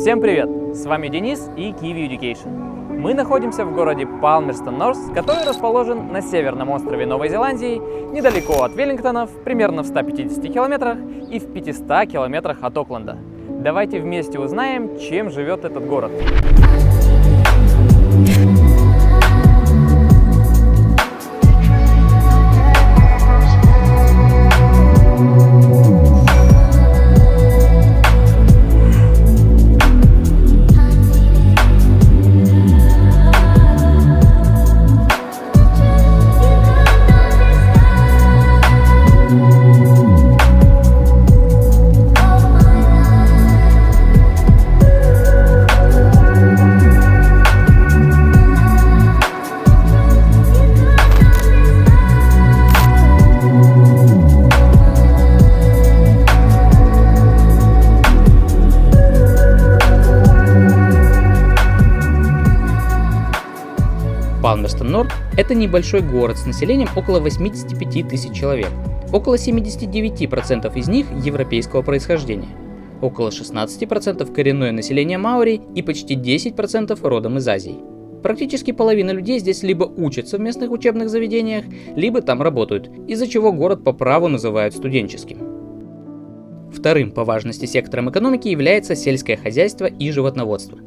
Всем привет! С вами Денис и Kiwi Education. Мы находимся в городе Palmerston North, который расположен на северном острове Новой Зеландии, недалеко от Веллингтонов, примерно в 150 километрах и в 500 километрах от Окленда. Давайте вместе узнаем, чем живет этот город. Palmerston North – это небольшой город с населением около 85 тысяч человек. Около 79% из них европейского происхождения. Около 16% коренное население маори и почти 10% родом из Азии. Практически половина людей здесь либо учатся в местных учебных заведениях, либо там работают, из-за чего город по праву называют студенческим. Вторым по важности сектором экономики является сельское хозяйство и животноводство.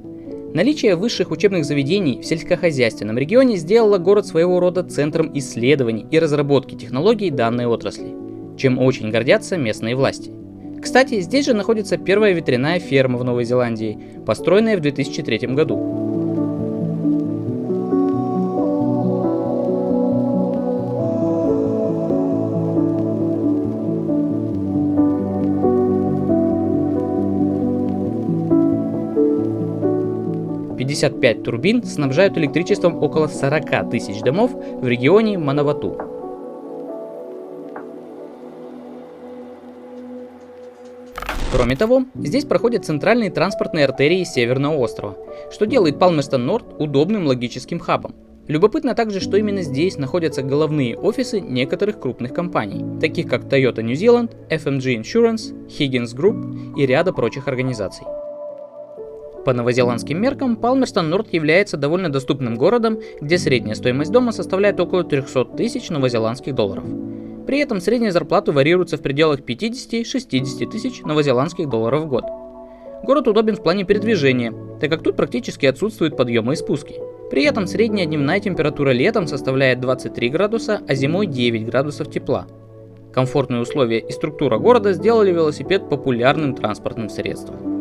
Наличие высших учебных заведений в сельскохозяйственном регионе сделало город своего рода центром исследований и разработки технологий данной отрасли, чем очень гордятся местные власти. Кстати, здесь же находится первая ветряная ферма в Новой Зеландии, построенная в 2003 году. «55 турбин снабжают электричеством около 40 тысяч домов в регионе Манавату. Кроме того, здесь проходят центральные транспортные артерии Северного острова, что делает Palmerston North удобным логическим хабом. Любопытно также, что именно здесь находятся головные офисы некоторых крупных компаний, таких как Toyota New Zealand, FMG Insurance, Higgins Group и ряда прочих организаций. По новозеландским меркам, Palmerston North является довольно доступным городом, где средняя стоимость дома составляет около 300 тысяч новозеландских долларов. При этом средняя зарплата варьируется в пределах 50-60 тысяч новозеландских долларов в год. Город удобен в плане передвижения, так как тут практически отсутствуют подъемы и спуски. При этом средняя дневная температура летом составляет 23 градуса, а зимой 9 градусов тепла. Комфортные условия и структура города сделали велосипед популярным транспортным средством.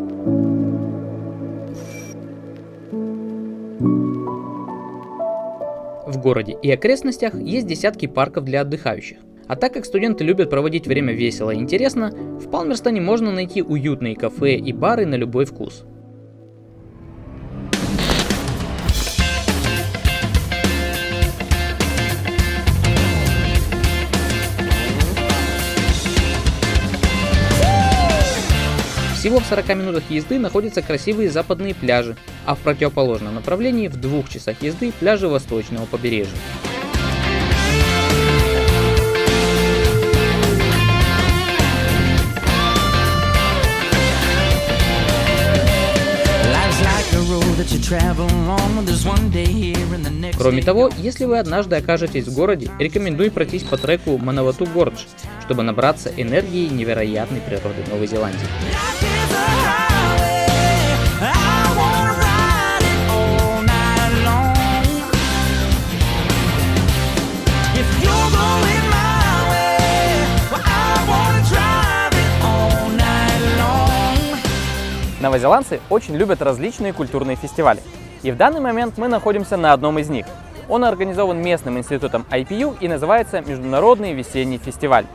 В городе и окрестностях есть десятки парков для отдыхающих. А так как студенты любят проводить время весело и интересно, в Палмерстоне можно найти уютные кафе и бары на любой вкус. Всего в 40 минутах езды находятся красивые западные пляжи, а в противоположном направлении в 2 часах езды пляжи восточного побережья. Кроме того, если вы однажды окажетесь в городе, рекомендую пройтись по треку Манавату Гордж, чтобы набраться энергии невероятной природы Новой Зеландии. Новозеландцы очень любят различные культурные фестивали. И в данный момент мы находимся на одном из них. Он организован местным институтом IPU и называется Международный весенний фестиваль.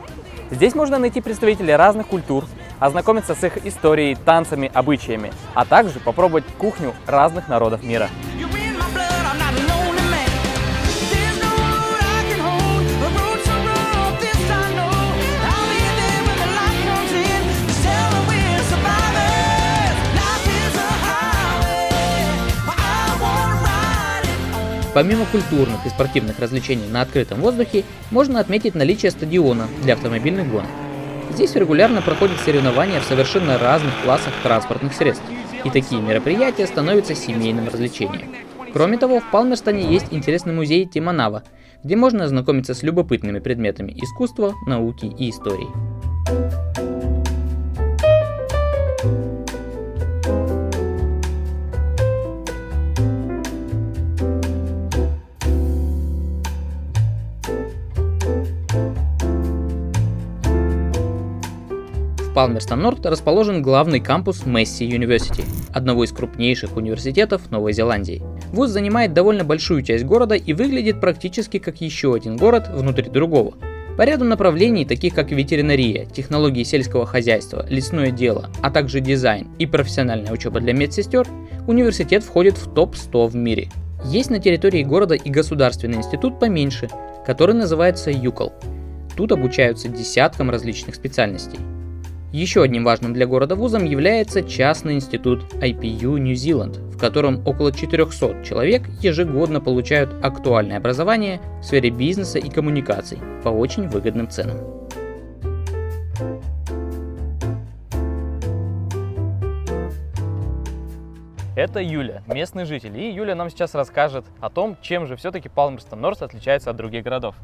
Здесь можно найти представителей разных культур, ознакомиться с их историей, танцами, обычаями, а также попробовать кухню разных народов мира. Помимо культурных и спортивных развлечений на открытом воздухе, можно отметить наличие стадиона для автомобильных гонок. Здесь регулярно проходят соревнования в совершенно разных классах транспортных средств. и такие мероприятия становятся семейным развлечением. Кроме того, в Палмерстоне есть интересный музей Тимонава, где можно ознакомиться с любопытными предметами искусства, науки и истории. В Палмерстон-Норт расположен главный кампус Massey University, одного из крупнейших университетов Новой Зеландии. Вуз занимает довольно большую часть города и выглядит практически как еще один город внутри другого. По ряду направлений, таких как ветеринария, технологии сельского хозяйства, лесное дело, а также дизайн и профессиональная учеба для медсестер, университет входит в топ-100 в мире. Есть на территории города и государственный институт поменьше, который называется UCL. Тут обучаются десяткам различных специальностей. Еще одним важным для города вузом является частный институт IPU New Zealand, в котором около 400 человек ежегодно получают актуальное образование в сфере бизнеса и коммуникаций по очень выгодным ценам. Это Юля, местный житель, и Юля нам сейчас расскажет о том, чем же все-таки Палмерстон-Норт отличается от других городов.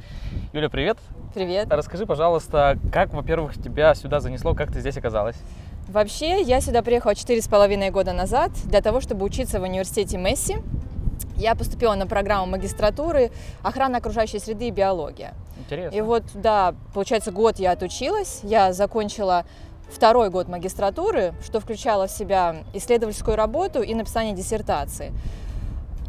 Юля, привет! Привет! Расскажи, пожалуйста, как, во-первых, тебя сюда занесло, как ты здесь оказалась? Вообще, я сюда приехала 4,5 года назад для того, чтобы учиться в университете Месси. Я поступила на программу магистратуры «Охрана окружающей среды и биология». Интересно. И вот, да, получается, год я отучилась, я закончила второй год магистратуры, что включало в себя исследовательскую работу и написание диссертации.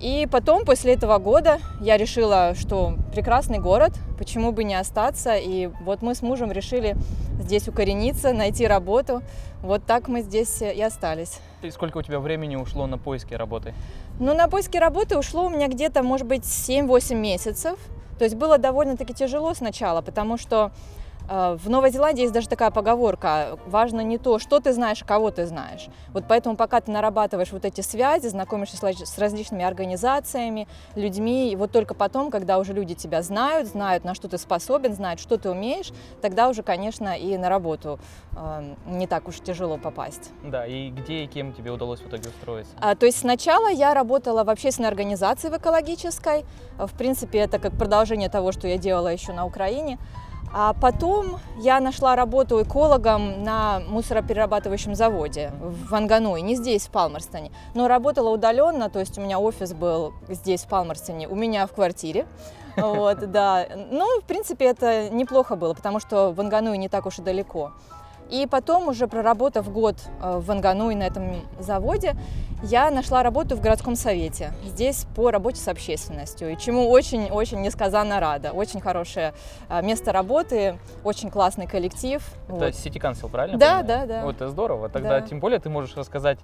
И потом, после этого года, я решила, что прекрасный город, почему бы не остаться. И вот мы с мужем решили здесь укорениться, найти работу. Вот так мы здесь и остались. И сколько у тебя времени ушло на поиски работы? Ну, на поиски работы ушло у меня где-то, может быть, 7-8 месяцев. То есть было довольно-таки тяжело сначала, потому что в Новой Зеландии есть даже такая поговорка: важно не то, что ты знаешь, а кого ты знаешь. Вот поэтому, пока ты нарабатываешь вот эти связи, знакомишься с различными организациями, людьми, и вот только потом, когда уже люди тебя знают, на что ты способен, знают, что ты умеешь, тогда уже, конечно, и на работу не так уж тяжело попасть. Да, и где и кем тебе удалось в итоге устроиться? То есть сначала я работала в общественной организации, в экологической. В принципе, это как продолжение того, что я делала еще на Украине. А потом я нашла работу экологом на мусороперерабатывающем заводе в Вангануи, не здесь, в Палмерстоне, но работала удаленно, то есть у меня офис был здесь, в Палмерстоне, у меня в квартире. Вот, да. Ну, в принципе, это неплохо было, потому что Вангануи не так уж и далеко. И потом, уже проработав год в Вангануи на этом заводе, я нашла работу в городском совете, здесь по работе с общественностью, и чему очень-очень несказанно рада. Очень хорошее место работы, очень классный коллектив. Это вот. City Council, правильно? Да, да. Вот, это здорово. Тогда Да. тем более ты можешь рассказать,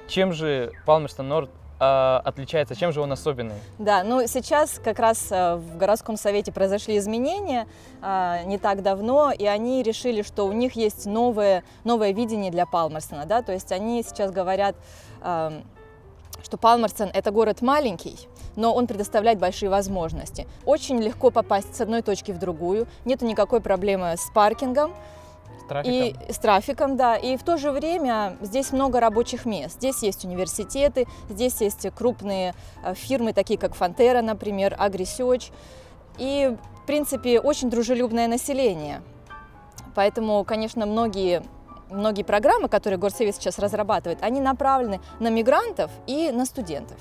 чем же Палмерстон-Норт отличается, чем же он особенный? Да, ну сейчас как раз в городском совете произошли изменения не так давно, и они решили, что у них есть новое видение для Палмерстона, да, то есть они сейчас говорят, что Палмерстон – это город маленький, но он предоставляет большие возможности. Очень легко попасть с одной точки в другую, нету никакой проблемы с паркингом. И с трафиком, да. И в то же время здесь много рабочих мест. Здесь есть университеты, здесь есть крупные фирмы, такие как Fonterra, например, AgriSearch. И, в принципе, очень дружелюбное население. Поэтому, конечно, многие программы, которые горсовет сейчас разрабатывает, они направлены на мигрантов и на студентов.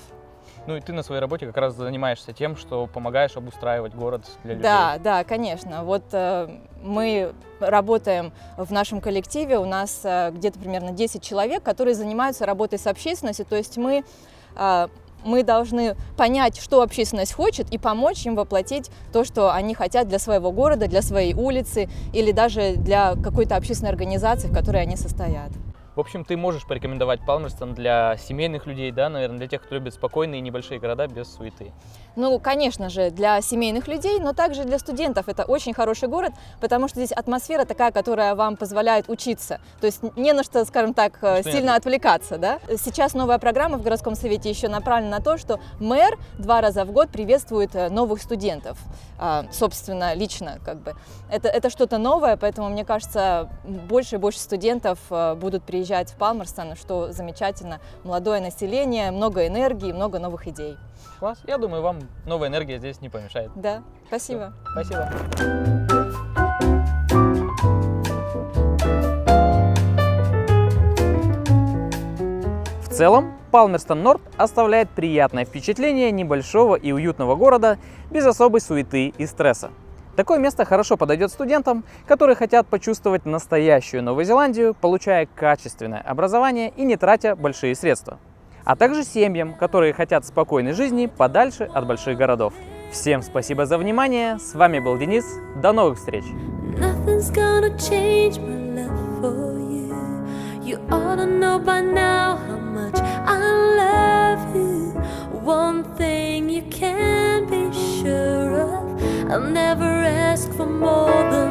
Ну и ты на своей работе как раз занимаешься тем, что помогаешь обустраивать город для людей. Да, конечно. Вот мы работаем в нашем коллективе, у нас где-то примерно 10 человек, которые занимаются работой с общественностью, то есть мы должны понять, что общественность хочет, и помочь им воплотить то, что они хотят для своего города, для своей улицы или даже для какой-то общественной организации, в которой они состоят. В общем, ты можешь порекомендовать Палмерстон для семейных людей, да, наверное, для тех, кто любит спокойные небольшие города без суеты. Ну, конечно же, для семейных людей, но также для студентов это очень хороший город, потому что здесь атмосфера такая, которая вам позволяет учиться. То есть не на что, скажем так, сильно отвлекаться, да. Сейчас новая программа в городском совете еще направлена на то, что мэр 2 раза в год приветствует новых студентов, собственно, лично, как бы. Это что-то новое, поэтому, мне кажется, больше и больше студентов будут приезжать приезжать в Палмерстон, что замечательно. Молодое население, много энергии, много новых идей. Класс. Я думаю, вам новая энергия здесь не помешает. Да, спасибо. Спасибо. В целом, Палмерстон Норт оставляет приятное впечатление небольшого и уютного города без особой суеты и стресса. Такое место хорошо подойдет студентам, которые хотят почувствовать настоящую Новую Зеландию, получая качественное образование и не тратя большие средства. А также семьям, которые хотят спокойной жизни подальше от больших городов. Всем спасибо за внимание, с вами был Денис, до новых встреч! Nothing's gonna change my love for you. You ought to know by now how much I love you. One thing you can be sure of, I'll never ask for more than